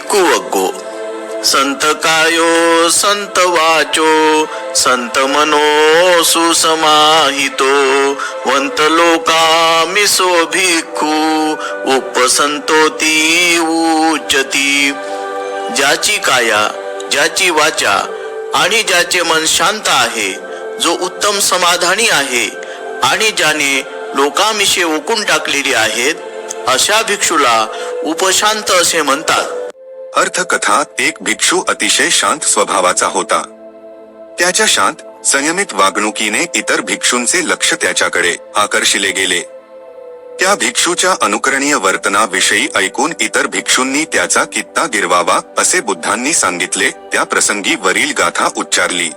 भिक्खू वग्गो. संत कायो संत वाचो संत मनो सुसमाहितो वंत लोका मिसो भिक्खू उपसंतोती उच्चती. ज्याची काया, ज्याची वाचा आणि ज्याचे मन शांत आहे, जो उत्तम समाधानी आहे आणि ज्याने लोकामिशे ओकून टाकलेली आहेत, अशा भिक्षूला उपशांत असे म्हणतात. अर्थकथा. एक भिक्षू अतिशय शांत स्वभावाचा होता. त्याच्या शांत संयमित वागणुकीने इतर भिक्षूंचे लक्ष त्याच्याकडे आकर्षिले गेले. त्या भिक्षूच्या अनुकरणीय वर्तनाविषयी ऐकून इतर भिक्षूंनी त्याचा कित्ता गिरवावा असे बुद्धांनी सांगितले. त्या प्रसंगी वरील गाथा उच्चारली.